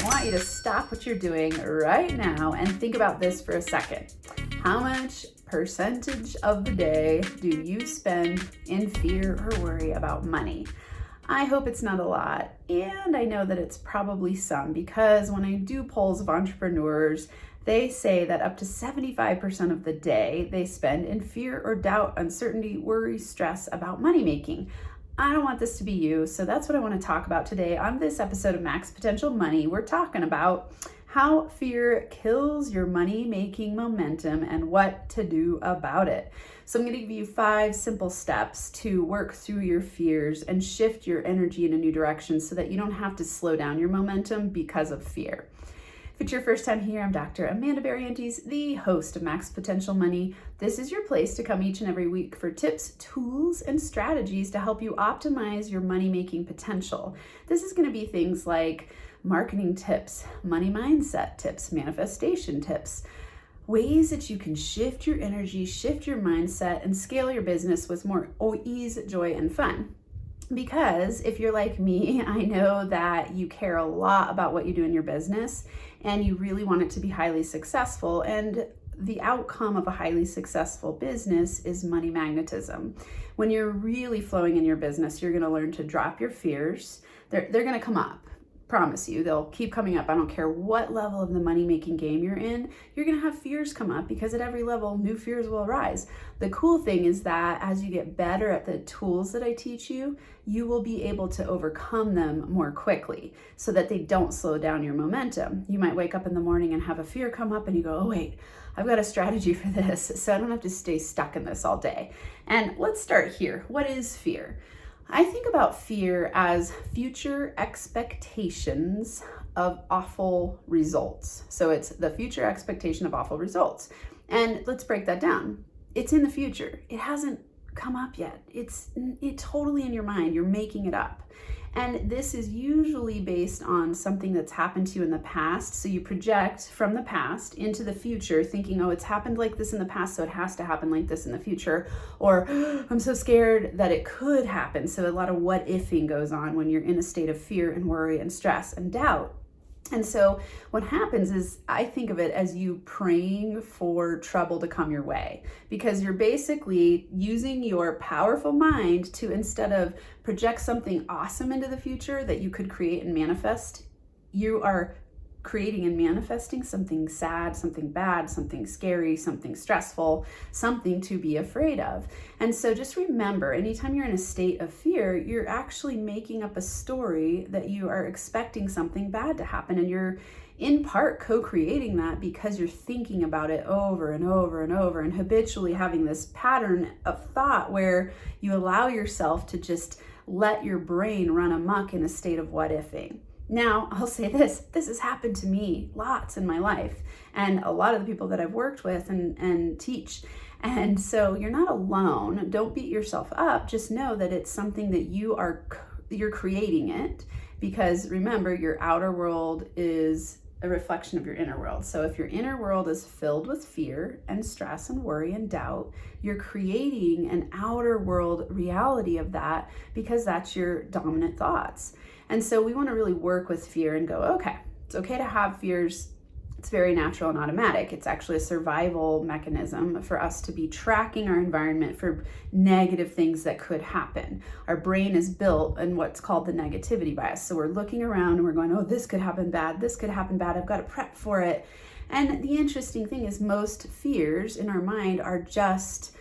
want you to stop what you're doing right now and think about this for a second. How much percentage of the day do you spend in fear or worry about money? I hope it's not a lot, and I know that it's probably some, because when I do polls of entrepreneurs, they say that up to 75% of the day they spend in fear or doubt, uncertainty, worry, stress about money making. I don't want this to be you, so that's what I want to talk about today. On this episode of Max Potential Money, we're talking about how fear kills your money-making momentum and what to do about it. So I'm going to give you 5 simple steps to work through your fears and shift your energy in a new direction so that you don't have to slow down your momentum because of fear. If it's your first time here, I'm Dr. Amanda Barrientez, the host of Max Potential Money. This is your place to come each and every week for tips, tools, and strategies to help you optimize your money-making potential. This is going to be things like marketing tips, money mindset tips, manifestation tips, ways that you can shift your energy, shift your mindset, and scale your business with more ease, joy, and fun. Because if you're like me, I know that you care a lot about what you do in your business and you really want it to be highly successful. And the outcome of a highly successful business is money magnetism. When you're really flowing in your business, you're going to learn to drop your fears. They're going to come up. Promise you, they'll keep coming up. I don't care what level of the money-making game you're in, you're gonna have fears come up, because at every level, new fears will arise. The cool thing is that as you get better at the tools that I teach you, you will be able to overcome them more quickly so that they don't slow down your momentum. You might wake up in the morning and have a fear come up and you go, oh wait, I've got a strategy for this, so I don't have to stay stuck in this all day. And let's start here. What is fear? I think about fear as future expectations of awful results. So it's the future expectation of awful results. And let's break that down. It's in the future. It hasn't come up yet. It's totally in your mind. You're making it up. And this is usually based on something that's happened to you in the past. So you project from the past into the future thinking, oh, it's happened like this in the past, so it has to happen like this in the future. Or I'm so scared that it could happen. So a lot of what ifing goes on when you're in a state of fear and worry and stress and doubt. And so what happens is I think of it as you praying for trouble to come your way, because you're basically using your powerful mind to, instead of project something awesome into the future that you could create and manifest, you are creating and manifesting something sad, something bad, something scary, something stressful, something to be afraid of. And so just remember, anytime you're in a state of fear, you're actually making up a story that you are expecting something bad to happen. And you're in part co-creating that because you're thinking about it over and over and over and habitually having this pattern of thought where you allow yourself to just let your brain run amok in a state of what ifing. Now, I'll say this has happened to me lots in my life, and a lot of the people that I've worked with and teach. And so you're not alone. Don't beat yourself up. Just know that it's something that you're creating it, because remember, your outer world is a reflection of your inner world. So if your inner world is filled with fear and stress and worry and doubt, you're creating an outer world reality of that, because that's your dominant thoughts. And so we want to really work with fear and go, okay, it's okay to have fears. It's very natural and automatic. It's actually a survival mechanism for us to be tracking our environment for negative things that could happen. Our brain is built in what's called the negativity bias. So we're looking around and we're going, oh, this could happen bad. This could happen bad. I've got to prep for it. And the interesting thing is most fears in our mind are just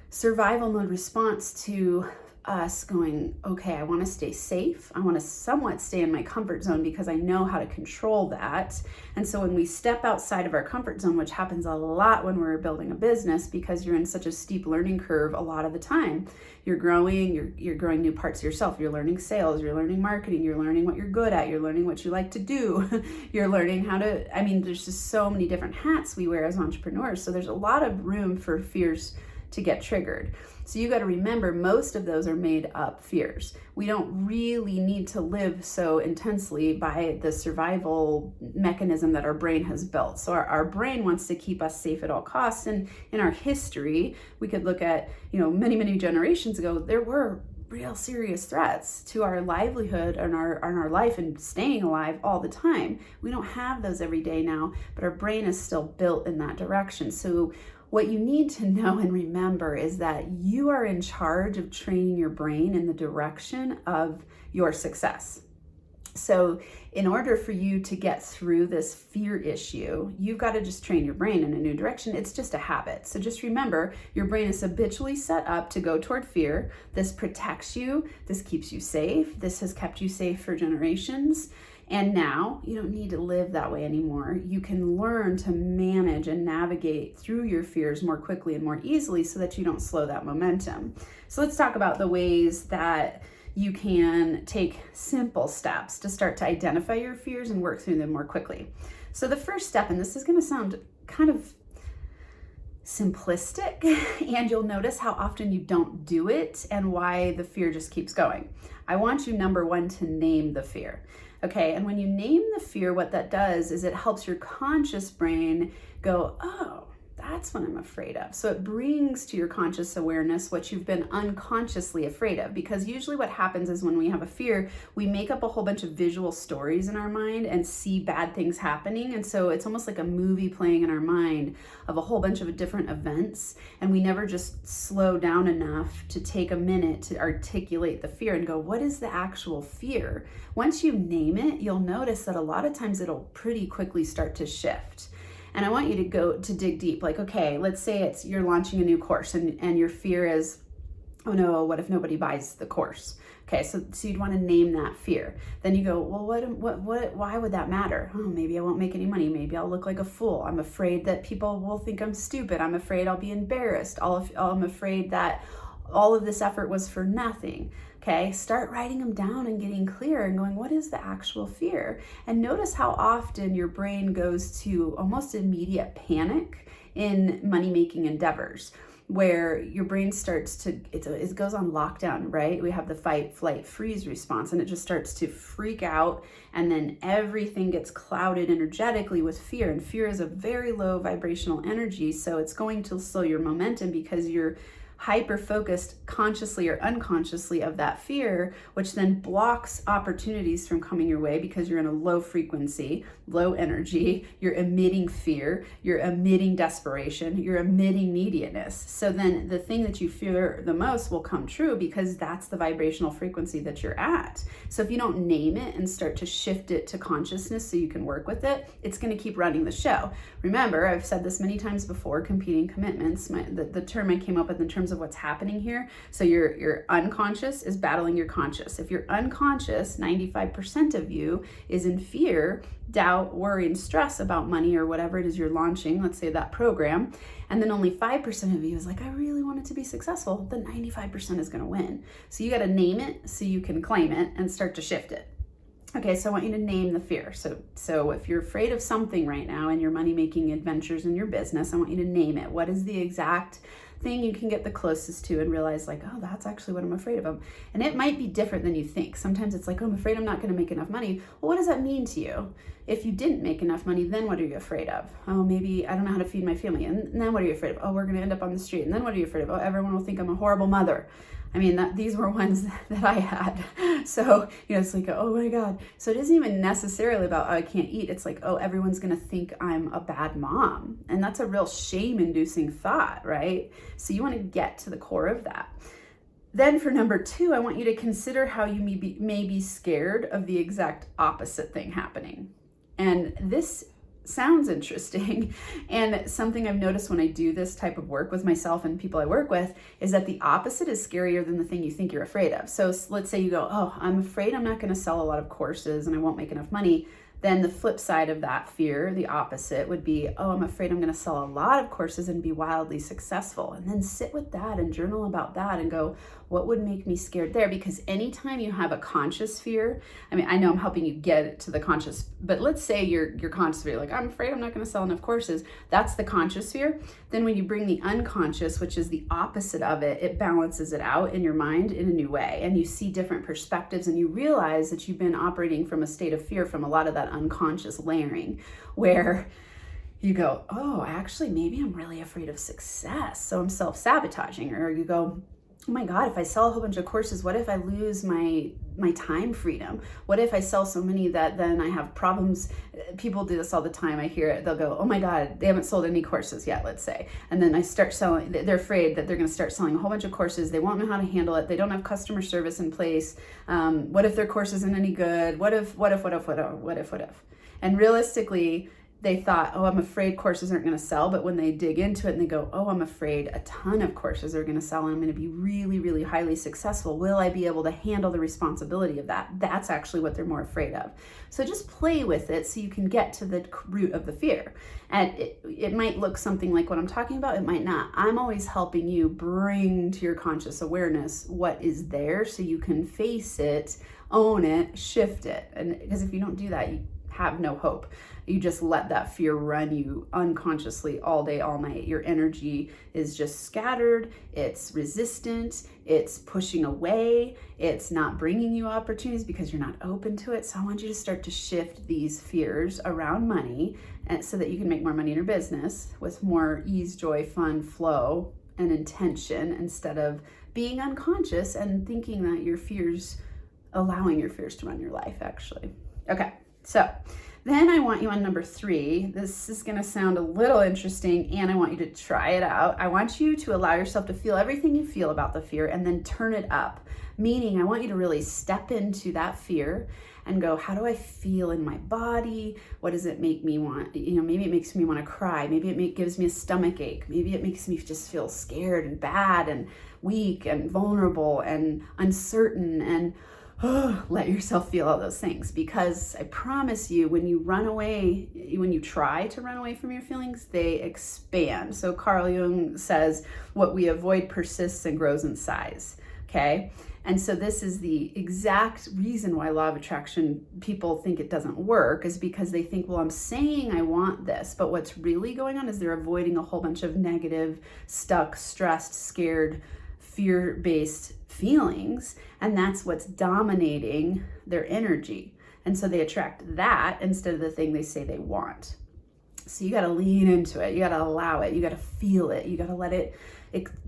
survival mode response to us going, okay, I want to stay safe. I want to somewhat stay in my comfort zone because I know how to control that. And so when we step outside of our comfort zone, which happens a lot when we're building a business, because you're in such a steep learning curve a lot of the time, you're growing, you're growing new parts of yourself. You're learning sales, you're learning marketing, you're learning what you're good at, you're learning what you like to do. You're learning how to, there's just so many different hats we wear as entrepreneurs. So there's a lot of room for fears to get triggered. So you got to remember, most of those are made up fears. We don't really need to live so intensely by the survival mechanism that our brain has built. So our brain wants to keep us safe at all costs. And in our history, we could look at, many, many generations ago, there were real serious threats to our livelihood and our life and staying alive all the time. We don't have those every day now, but our brain is still built in that direction. So what you need to know and remember is that you are in charge of training your brain in the direction of your success. So in order for you to get through this fear issue, you've got to just train your brain in a new direction. It's just a habit. So just remember, your brain is habitually set up to go toward fear. This protects you. This keeps you safe. This has kept you safe for generations. And now you don't need to live that way anymore. You can learn to manage and navigate through your fears more quickly and more easily so that you don't slow that momentum. So let's talk about the ways that you can take simple steps to start to identify your fears and work through them more quickly. So the first step, and this is going to sound kind of simplistic, and you'll notice how often you don't do it and why the fear just keeps going. I want you, number one, to name the fear. Okay, and when you name the fear, what that does is it helps your conscious brain go, oh, that's what I'm afraid of. So it brings to your conscious awareness what you've been unconsciously afraid of. Because usually what happens is when we have a fear, we make up a whole bunch of visual stories in our mind and see bad things happening. And so it's almost like a movie playing in our mind of a whole bunch of different events. And we never just slow down enough to take a minute to articulate the fear and go, what is the actual fear? Once you name it, you'll notice that a lot of times it'll pretty quickly start to shift. And I want you to go to dig deep. Like, okay, let's say you're launching a new course and your fear is, oh no, what if nobody buys the course? Okay, so you'd want to name that fear. Then you go, well, why would that matter? Oh, maybe I won't make any money. Maybe I'll look like a fool. I'm afraid that people will think I'm stupid. I'm afraid I'll be embarrassed. I'm afraid that all of this effort was for nothing. Okay, start writing them down and getting clear and going, what is the actual fear? And notice how often your brain goes to almost immediate panic in money-making endeavors, where your brain starts to, it goes on lockdown, right? We have the fight, flight, freeze response, and it just starts to freak out, and then everything gets clouded energetically with fear. And fear is a very low vibrational energy, so it's going to slow your momentum because you're hyper-focused consciously or unconsciously of that fear, which then blocks opportunities from coming your way because you're in a low frequency, low energy, you're emitting fear, you're emitting desperation, you're emitting neediness. So then the thing that you fear the most will come true because that's the vibrational frequency that you're at. So if you don't name it and start to shift it to consciousness so you can work with it, it's going to keep running the show. Remember, I've said this many times before, competing commitments, the term I came up with in terms of what's happening here. So your unconscious is battling your conscious. If you're unconscious, 95% of you is in fear, doubt, worry, and stress about money or whatever it is you're launching, let's say that program, and then only 5% of you is like, I really want it to be successful, then 95% is going to win. So you got to name it so you can claim it and start to shift it. Okay, so I want you to name the fear. So if you're afraid of something right now in your money-making adventures in your business, I want you to name it. What is the exact thing you can get the closest to and realize like, oh, that's actually what I'm afraid of. And it might be different than you think. Sometimes it's like, oh, I'm afraid I'm not going to make enough money. Well, what does that mean to you? If you didn't make enough money, then what are you afraid of? Oh, maybe I don't know how to feed my family. And then what are you afraid of? Oh, we're going to end up on the street. And then what are you afraid of? Oh, everyone will think I'm a horrible mother. I mean, these were ones that I had. So, it's like, oh my God. So it isn't even necessarily about, oh, I can't eat. It's like, oh, everyone's going to think I'm a bad mom. And that's a real shame-inducing thought, right? So you want to get to the core of that. Then for number 2, I want you to consider how you may be scared of the exact opposite thing happening. And this sounds interesting, and something I've noticed when I do this type of work with myself and people I work with is that the opposite is scarier than the thing you think you're afraid of. So let's say you go, oh, I'm afraid I'm not going to sell a lot of courses and I won't make enough money. Then the flip side of that fear, the opposite, would be, oh, I'm afraid I'm going to sell a lot of courses and be wildly successful. And then sit with that and journal about that and go, what would make me scared there? Because anytime you have a conscious fear, I mean, I know I'm helping you get to the conscious, but let's say your conscious fear, like, I'm afraid I'm not going to sell enough courses. That's the conscious fear. Then when you bring the unconscious, which is the opposite of it, it balances it out in your mind in a new way. And you see different perspectives and you realize that you've been operating from a state of fear from a lot of that unconscious layering, where you go, oh, actually, maybe I'm really afraid of success, so I'm self-sabotaging. Or you go, oh my God, if I sell a whole bunch of courses, what if I lose my time freedom? What if I sell so many that then I have problems? People do this all the time. I hear it. They'll go, oh my God, they haven't sold any courses yet, let's say. And then I start selling, they're afraid that they're going to start selling a whole bunch of courses. They won't know how to handle it. They don't have customer service in place. What if their course isn't any good? What if? And realistically, they thought, oh, I'm afraid courses aren't going to sell. But when they dig into it and they go, oh, I'm afraid a ton of courses are going to sell and I'm going to be really, really highly successful. Will I be able to handle the responsibility of that? That's actually what they're more afraid of. So just play with it so you can get to the root of the fear. And it might look something like what I'm talking about. It might not. I'm always helping you bring to your conscious awareness what is there so you can face it, own it, shift it. And because if you don't do that, you have no hope. You just let that fear run you unconsciously all day, all night. Your energy is just scattered. It's resistant. It's pushing away. It's not bringing you opportunities because you're not open to it. So I want you to start to shift these fears around money and so that you can make more money in your business with more ease, joy, fun, flow, and intention instead of being unconscious and thinking that your fears, allowing your fears to run your life, actually. Okay, so then I want you on number 3. This is going to sound a little interesting and I want you to try it out. I want you to allow yourself to feel everything you feel about the fear and then turn it up. Meaning I want you to really step into that fear and go, how do I feel in my body? What does it make me want? Maybe it makes me want to cry. Maybe it gives me a stomach ache. Maybe it makes me just feel scared and bad and weak and vulnerable and uncertain and let yourself feel all those things, because I promise you, when you run away, when you try to run away from your feelings, they expand. So Carl Jung says, what we avoid persists and grows in size. Okay. And so this is the exact reason why law of attraction, people think it doesn't work, is because they think, well, I'm saying I want this, but what's really going on is they're avoiding a whole bunch of negative, stuck, stressed, scared, fear-based feelings, and that's what's dominating their energy. And so they attract that instead of the thing they say they want. So you got to lean into it. You got to allow it. You got to feel it. You got to let it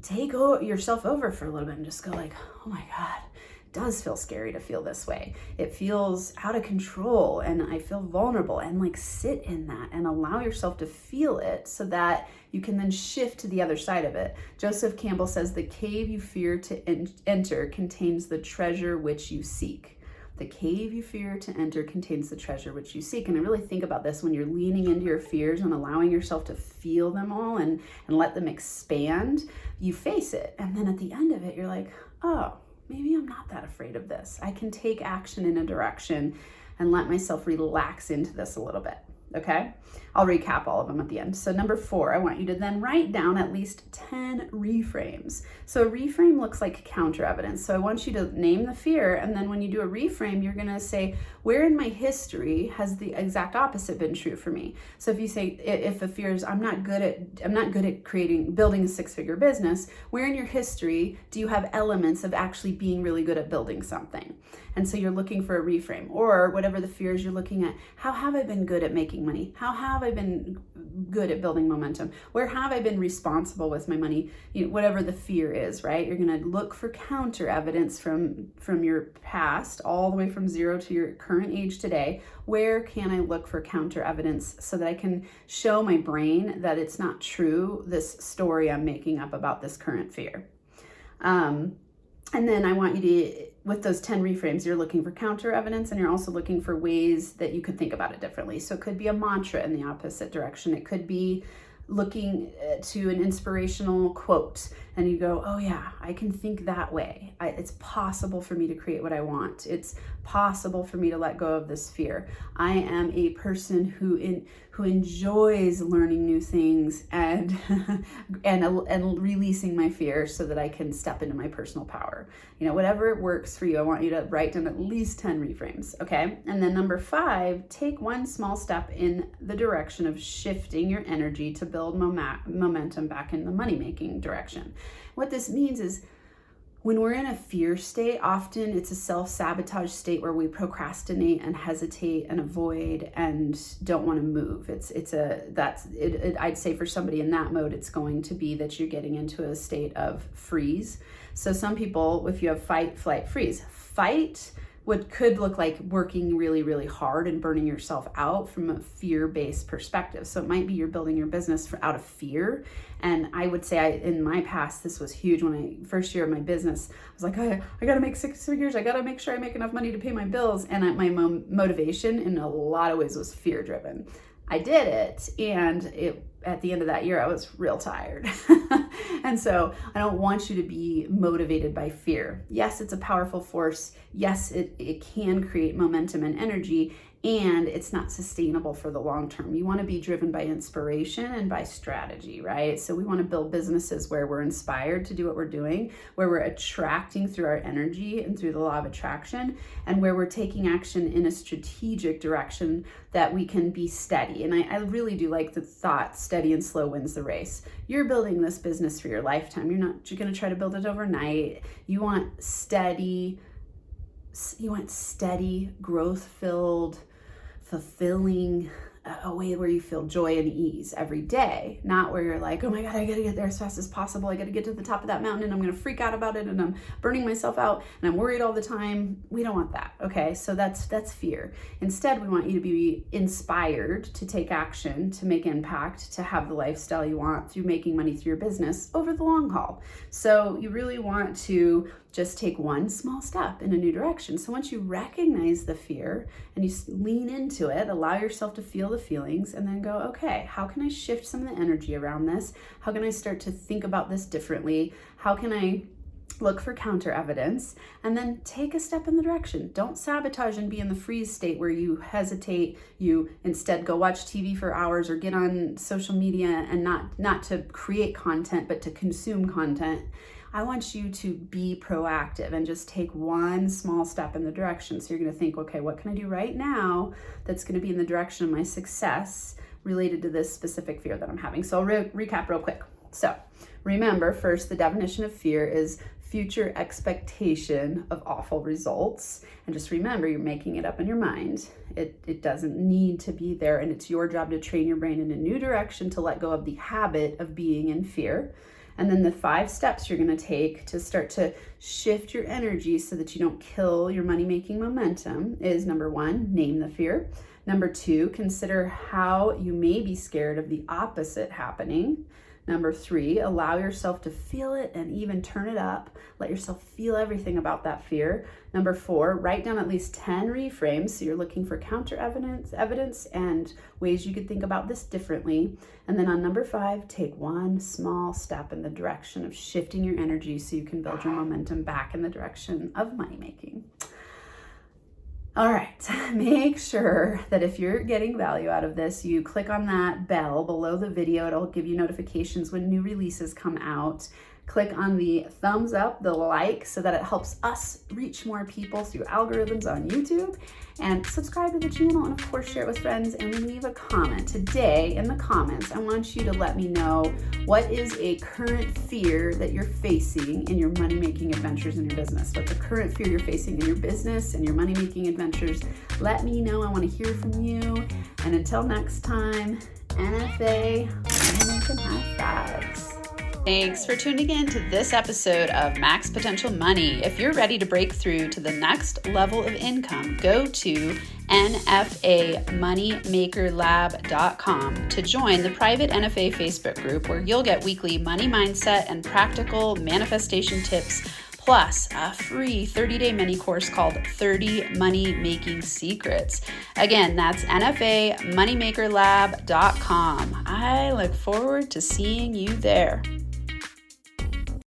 take yourself over for a little bit and just go like, oh my God, it does feel scary to feel this way. It feels out of control and I feel vulnerable, and like sit in that and allow yourself to feel it so that you can then shift to the other side of it. Joseph Campbell says, the cave you fear to enter contains the treasure which you seek. The cave you fear to enter contains the treasure which you seek. And I really think about this when you're leaning into your fears and allowing yourself to feel them all and let them expand, you face it. And then at the end of it, you're like, oh, maybe I'm not that afraid of this. I can take action in a direction and let myself relax into this a little bit. Okay, I'll recap all of them at the end. So number 4, I want you to then write down at least 10 reframes. So a reframe looks like counter evidence. So I want you to name the fear, and then when you do a reframe, you're gonna say, where in my history has the exact opposite been true for me? So if you say, if the fear is, I'm not good at building a 6-figure business, where in your history do you have elements of actually being really good at building something? And so you're looking for a reframe, or whatever the fears you're looking at. How have I been good at making money? How have I been good at building momentum? Where have I been responsible with my money? Whatever the fear is, right? You're going to look for counter evidence from your past, all the way from 0 to your current age today. Where can I look for counter evidence so that I can show my brain that it's not true, this story I'm making up about this current fear? And then I want you to, with those 10 reframes, you're looking for counter evidence, and you're also looking for ways that you could think about it differently. So it could be a mantra in the opposite direction. It could be looking to an inspirational quote and you go, oh yeah, I can think that way. It's possible for me to create what I want. It's possible for me to let go of this fear. I am a person who enjoys learning new things and and releasing my fear so that I can step into my personal power. Whatever works for you, I want you to write down at least 10 reframes, okay? And then number 5, take one small step in the direction of shifting your energy to build momentum back in the money-making direction. What this means is, When we're in a fear state, often it's a self-sabotage state where we procrastinate and hesitate and avoid and don't want to move. I'd say for somebody in that mode, it's going to be that you're getting into a state of freeze. So some people, if you have fight, flight, freeze, fight could look like working really, really hard and burning yourself out from a fear-based perspective. So it might be you're building your business out of fear. And I would say in my past, this was huge. When I first year of my business, I was like, I got to make 6 figures. I got to make sure I make enough money to pay my bills. And my motivation in a lot of ways was fear-driven. I did it, and at the end of that year, I was real tired. And so I don't want you to be motivated by fear. Yes, it's a powerful force. Yes, it can create momentum and energy, and it's not sustainable for the long term. You want to be driven by inspiration and by strategy, right? So we want to build businesses where we're inspired to do what we're doing, where we're attracting through our energy and through the law of attraction, and where we're taking action in a strategic direction that we can be steady. And I really do like the thought, steady and slow wins the race. You're building this business for your lifetime. You're going to try to build it overnight. You want steady, growth-filled, fulfilling, a way where you feel joy and ease every day, not where you're like, oh my God, I gotta get there as fast as possible. I gotta get to the top of that mountain and I'm gonna freak out about it and I'm burning myself out and I'm worried all the time. We don't want that, okay? So that's fear. Instead, we want you to be inspired to take action, to make impact, to have the lifestyle you want through making money through your business over the long haul. So you really want to just take one small step in a new direction. So once you recognize the fear and you lean into it, allow yourself to feel the feelings and then go, okay, how can I shift some of the energy around this? How can I start to think about this differently? How can I look for counter evidence and then take a step in the direction? Don't sabotage and be in the freeze state where you hesitate. You instead go watch TV for hours or get on social media and not to create content, but to consume content. I want you to be proactive and just take one small step in the direction. So you're going to think, okay, what can I do right now that's going to be in the direction of my success related to this specific fear that I'm having? So I'll recap real quick. So remember, first, the definition of fear is future expectation of awful results. And just remember, you're making it up in your mind. It doesn't need to be there. And it's your job to train your brain in a new direction to let go of the habit of being in fear. And then the 5 steps you're going to take to start to shift your energy so that you don't kill your money-making momentum is, number 1, name the fear. Number 2, consider how you may be scared of the opposite happening. Number 3, allow yourself to feel it and even turn it up. Let yourself feel everything about that fear. Number 4, write down at least 10 reframes. So you're looking for counter evidence and ways you could think about this differently. And then on number 5, take one small step in the direction of shifting your energy so you can build your momentum back in the direction of money making. All right, make sure that if you're getting value out of this, you click on that bell below the video. It'll give you notifications when new releases come out. Click on the thumbs up, the like, so that it helps us reach more people through algorithms on YouTube. And subscribe to the channel, and of course share it with friends, and leave a comment. Today in the comments, I want you to let me know what is a current fear that you're facing in your money-making adventures in your business. What's a current fear you're facing in your business and your money-making adventures? Let me know. I want to hear from you. And until next time, NFA, money-making high fives. Thanks for tuning in to this episode of Max Potential Money. If you're ready to break through to the next level of income, go to nfamoneymakerlab.com to join the private NFA Facebook group where you'll get weekly money mindset and practical manifestation tips, plus a free 30-day mini course called 30 Money Making Secrets. Again, that's nfamoneymakerlab.com. I look forward to seeing you there.